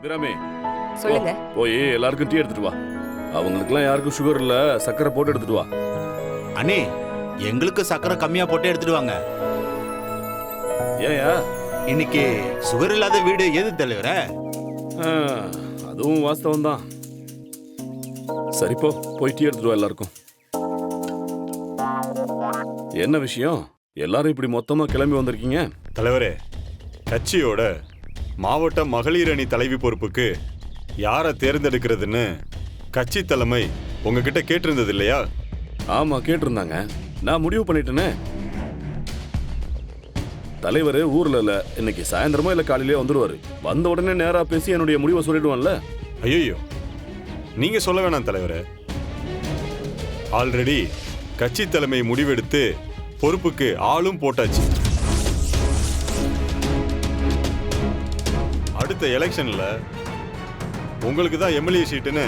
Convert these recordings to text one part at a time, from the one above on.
அபிராமி சொல்லுங்க. போய் எல்லாருக்கும் டீ எடுத்துட்டு வா. அவங்களுக்குலாம் யாருக்கும் சுகர் இல்ல, சக்கரை போட்டு எடுத்துட்டு வா. அண்ணே, எங்களுக்கு சக்கரை கம்மியா போட்டு எடுத்துட்டு வாங்க. ஏயா இன்னைக்கு சுகர் இல்லாத வீடு எது தலைவரே? அதுவும் வாஸ்தவம் தான். சரி போய் டீ எடுத்துட்டு வா எல்லாருக்கும். என்ன விஷயம்? எல்லாரும் இப்படி மொத்தமா கிளம்பி வந்திருக்கீங்க? தலைவரே, கட்சியோட மாவட்ட மகளிர் அணி தலைவி பொறுப்புக்கு யாரை தேர்ந்தெடுக்கிறதுன்னு கட்சி தலைமை உங்ககிட்ட கேட்டிருந்தது இல்லையா? ஆமா, கேட்டிருந்தாங்க. நான் முடிவு பண்ணிட்டேனே. தலைவர் ஊர்ல இல்ல, இன்னைக்கு சாயந்தரமா இல்ல காலையிலே வந்துடுவாரு. வந்த உடனே நேரா பேசி என்னுடைய முடிவை சொல்லிடுவான்ல. ஐயோ, நீங்க சொல்ல வேணாம் தலைவரே. ஆல்ரெடி கட்சி தலைமை முடிவெடுத்து பொறுப்புக்கு ஆளும் போட்டாச்சு. அடுத்த எலெக்ஷன்ல உங்களுக்கு தான் எம்எல்ஏ சீட்டுன்னு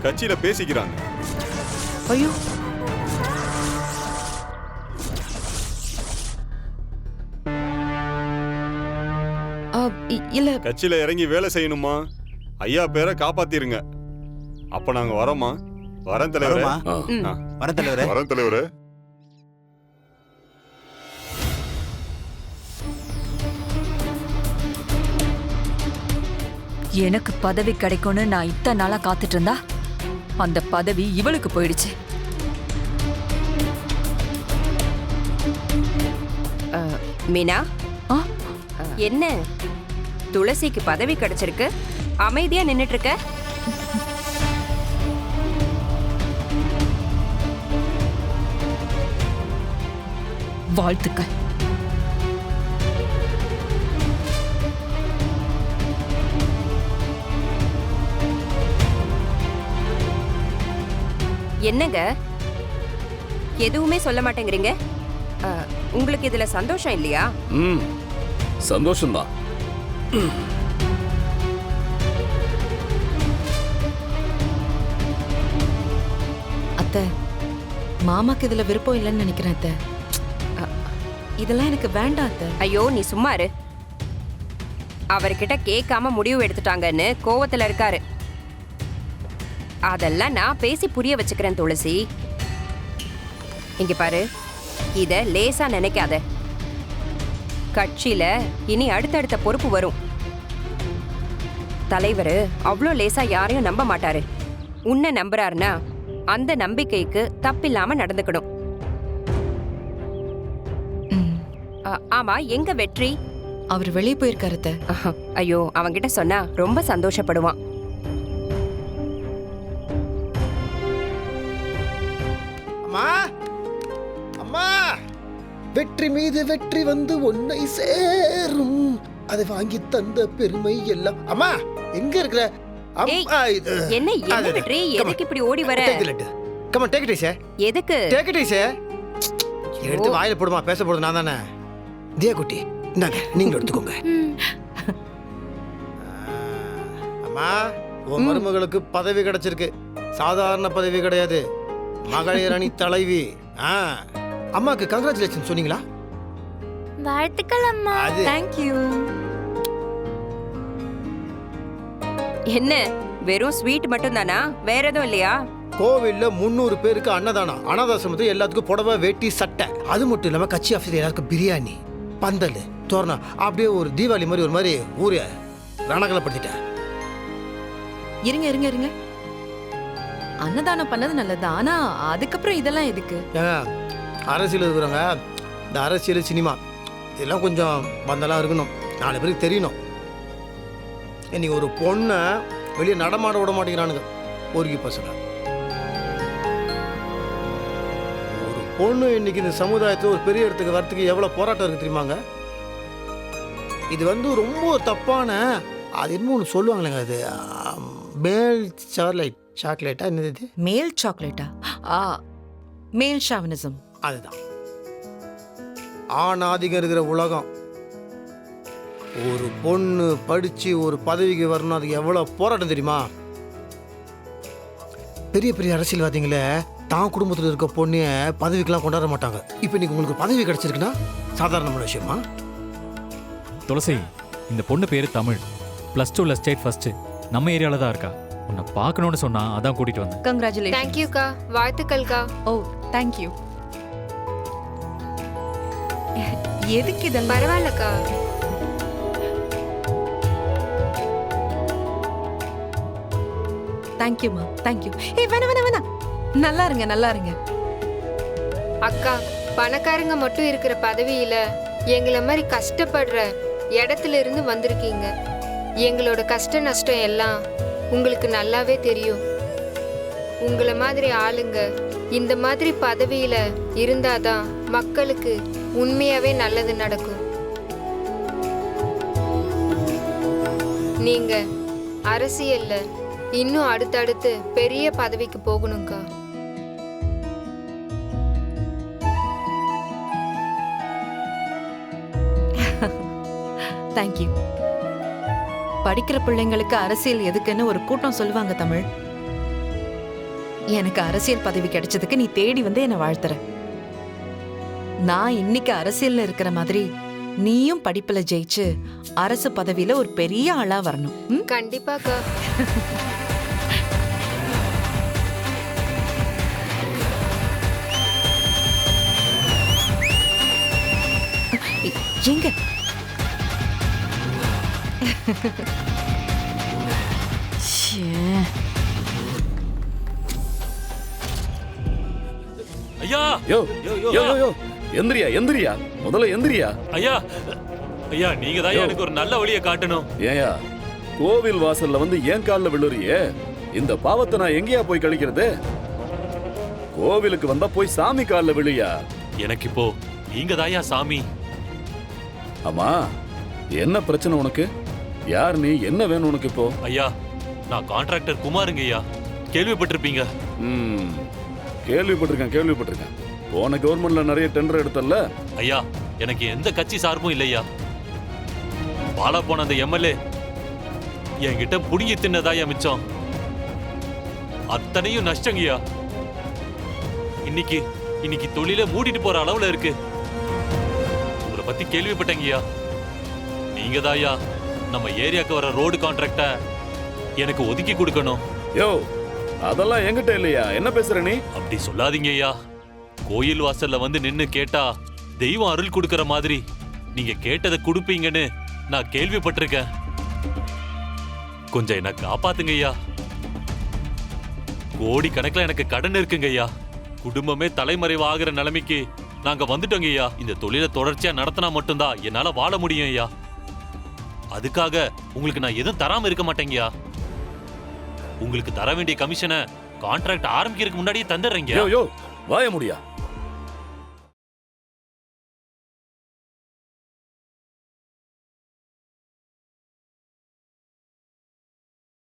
கட்சியில பேசிக்கிறாங்க. ஐயோ, இல்ல. கட்சியில இறங்கி வேலை செய்யணுமா? ஐயா பேரை காப்பாத்திருங்க. அப்ப நாங்க வரோமா? வரேன் தலைவரே. வரேன் தலைவரே. வரேன் தலைவரே. எனக்கு பதவி கிடைக்கும்னு நான் இத்தனை நாளா காத்துட்டு இருந்தா அந்த பதவி இவளுக்கு போயிடுச்சு. மீனா, என்ன துளசிக்கு பதவி கிடைச்சிருக்கு, அமைதியா நின்னுட்டு இருக்க? வாழ்த்துக்கள். என்னங்க எதுவுமே சொல்ல மாட்டேங்கிறீங்க? உங்களுக்கு இதுல சந்தோஷம் இல்லையா? சந்தோஷம்தான். அத்தை, மாமாக்கு இதுல விருப்பம் இல்லைன்னு நினைக்கிறேன் அத்தை. இதெல்லாம் எனக்கு வேண்டாம் அத்தை. ஐயோ, நீ சும்மா இரு. அவர்கிட்ட கேட்காம முடிவு எடுத்துட்டாங்கன்னு கோவத்துல இருக்காரு. அதெல்லாம் நான் பேசி புரிய வச்சுக்கிறேன் துளசி. இங்க பாரு, இத லேசா நினைக்காத. கட்சியில இனி அடுத்தடுத்த பொறுப்பு வரும். தலைவர் அவ்வளோ லேசா யாரையும் நம்ப மாட்டாரு. உன்னை நம்புறாருன்னா அந்த நம்பிக்கைக்கு தப்பில்லாம நடந்துக்கணும். ஆமா, எங்க வெற்றி? அவர் வெளியே போயிருக்காரு அத்தை. ஐயோ, அவன்கிட்ட சொன்னா ரொம்ப சந்தோஷப்படுவான். அம்மா, அம்மா, வெற்றி மீது வெற்றி வந்து உன்னை சேரும், அதை வாங்கி தந்த பெருமை எல்லாம். அம்மா, எங்க இருக்கிற? என்ன என்ன வெற்றி, எதுக்கு இப்படி ஓடி வர? Come on, take it easy. எதுக்கு? Take it easy. எடுத்து வாயில போடுமா, பேச போறது நான் தானே. தியா குட்டி, இந்தாங்க, நீங்க எடுத்துக்கோங்க. அம்மா, உன் மருமகளுக்கு பதவி கிடைச்சிருக்கு. சாதாரண பதவி கிடையாது, மகளிர் அணி தலைவி. அம்மாக்கு கங்க்ராச்சுலேஷன் சொன்னீங்களா? வாழ்த்துக்கள் அம்மா. Thank you. என்ன வெறும் ஸ்வீட் மட்டும் தானா? வேற எதுவும் இல்லையா? கோவில்ல 300 பேருக்கு அன்னதானம், அனாதாசிரமத்துக்கு எல்லாத்துக்கும் புடவை, வேட்டி, சட்டை. அது மட்டும் இல்லாம கட்சி ஆஃபீஸில் எல்லாருக்கும் பிரியாணி, பந்தல், தோரணம், அப்படியே ஒரு தீபாவளி மாதிரி ஒரு மாதிரி ஊரை ரணகலப்படுத்திட்டேன். இருங்க இருங்க இருங்க, அன்னதானம் பண்ணது நல்லது. ஆனா அதுக்கப்புறம் இதெல்லாம் எதுக்கு? அரசியல் இருக்கிறவங்க இந்த அரசியல், சினிமா இதெல்லாம் கொஞ்சம் பந்தெல்லாம் இருக்கணும், 4 பேருக்கு தெரியணும். இன்னைக்கு ஒரு பொண்ணை வெளியே நடமாட விட மாட்டேங்கிறானுங்க பொறுக்கி பசங்க. ஒரு பொண்ணு இன்னைக்கு இந்த சமுதாயத்தில் ஒரு பெரிய இடத்துக்கு வரத்துக்கு எவ்வளோ போராட்டம் இருக்கு தெரியுமாங்க? இது வந்து ரொம்ப தப்பான, அது என்ன ஒன்று சொல்லுவாங்களேங்க, அது மேல் சாக்லேட்டா என்னது இது? மேல் சாக்லேட்டா? மேல் ஷாவனிசம். அதுதான் ஆணாதிக்கம் இருக்கிற உலகம். ஒரு பொண்ணு படிச்சு ஒரு பதவிக்கு வரணும், அதுக்கு எவ்வளவு போராட்டம் தெரியுமா? பெரிய பெரிய அரசியல்வாதிகள தான் குடும்பத்தில் இருக்க பொண்ணைய பதவிக்கெல்லாம் கொண்டாட மாட்டாங்க. இப்போ இன்னைக்கு உங்களுக்கு பதவி கிடைச்சிருக்குன்னா சாதாரணமான விஷயமா? துளசி, இந்த பொண்ணு பேரு தமிழ். +2ல state first. நம்ம ஏரியால தான் இருக்கா. உன்னை பார்க்கணும்னு சொன்னா அதான் கூட்டிட்டு வந்தேன். கங்க்ராச்சுலேஷன். தேங்க்யூக்கா, வாழ்த்துக்கள்க்கா. ஓ தேங்க்யூ. எதுக்கு இதெல்லாம்? பரவாயில்லக்கா. தேங்க்யூமா, தேங்க்யூ. ஏய் வேணாம், நல்லா இருங்க, நல்லா இருங்க. அக்கா, பணக்காரங்க மட்டும் இருக்கிற பதவியில எங்களை மாதிரி கஷ்டப்படுற இடத்துல இருந்து வந்திருக்கீங்க. எங்களோட கஷ்ட நஷ்டம் எல்லாம் உங்களுக்கு நல்லாவே தெரியும். உங்களை மாதிரி ஆளுங்க இந்த மாதிரி பதவியில இருந்தாதான் மக்களுக்கு உண்மையாவே நல்லது நடக்கும். நீங்க அரசியல்ல இன்னும் அடுத்தடுத்து பெரிய பதவிக்கு போகணும்க்கா. தேங்க்யூ. படிக்கிற பிள்ளைங்களுக்கு அரசியல் எதுக்குன்னு ஒரு கூட்டம் சொல்லுவாங்க தமிழ். எனக்கு அரசியல் பதவி கிடைச்சதுக்கு நீ தேடி வந்து என்னை வாழ்த்துற. நான் இன்னைக்கு அரசியல்ல இருக்கிற மாதிரி நீயும் படிப்புல ஜெயிச்சு அரசு பதவியில ஒரு பெரிய ஆளா வரணும். ம்? கண்டிப்பாக்கா. எங்க ஐயா யோ யோ யோ யோ எந்திரியா எந்திரியா, முதல்ல எந்திரியா. ஐயா ஐயா, நீங்க தான் எனக்கு ஒரு நல்ல வழியை காட்டணும். ஏயா கோவில் வாசல்ல வந்து ஏன் கால்ல விழுறியே? இந்த பாவத்தை நான் எங்கேயா போய் கழிக்கிறது? கோவிலுக்கு வந்தா போய் சாமி கால்ல விழுயா. எனக்கு இப்போ நீங்க தாயா சாமி. ஆமா, என்ன பிரச்சனை உனக்கு? யார் நீ? என்ன வேணும் உனக்கு இப்போ? ஐயா, நான் கான்ட்ராக்டர் குமாருங்க ஐயா. கேள்விப்பட்டிருப்பீங்க. கேள்விப்பட்டிருக்கேன். போன கவர்மெண்ட்ல நிறைய டெண்டர் எடுத்தல்ல? ஐயா, எனக்கு எந்த கட்சி சார்பும் இல்லையா. பாலா போன அந்த எம்எல்ஏ என்கிட்ட புடுங்கி தின்னதாயா மிச்சம். அத்தனையும் நஷ்டங்கய்யா. இன்னைக்கு தொழில மூடிட்டு போற அளவுல இருக்கு. உங்களை பத்தி கேள்விப்பட்டேங்கய்யா. நீங்க தாயா நம்ம ஏரியாக்கு வர ரோடு கான்ட்ராக்ட எனக்கு ஒதுக்கி கொடுக்கணும். யோ, அதெல்லாம் என்கிட்ட இல்லையா. என்ன பேசுற நீ? அப்படி சொல்லாதீங்க ஐயா. கோயில் வாசல்ல வந்து நின்னு கேட்டா தெய்வம் அருள் கொடுக்கற மாதிரி நீங்க கேட்டதை கொடுப்பீங்கன்னு நான் கேள்விப்பட்டிருக்கேன். கொஞ்சம் என்ன காப்பாத்துங்க ஐயா. கோடி கணக்குல எனக்கு கடன் இருக்குங்க ஐயா. குடும்பமே தலைமறைவு ஆகிற நிலைமைக்கு நாங்க வந்துட்டோங்க ஐயா. இந்த தொழிலை தொடர்ச்சியா நடத்தினா மட்டும்தான் என்னால வாழ முடியும் ஐயா. அதுக்காக உங்களுக்கு நான் எதுவும் தராம இருக்க மாட்டேங்கய்யா. உங்களுக்கு தர வேண்டிய கமிஷனை கான்ட்ராக்ட் ஆரம்பிக்கிறதுக்கு முன்னாடியே தந்துடுறீங்க. யோ வாய முடியா.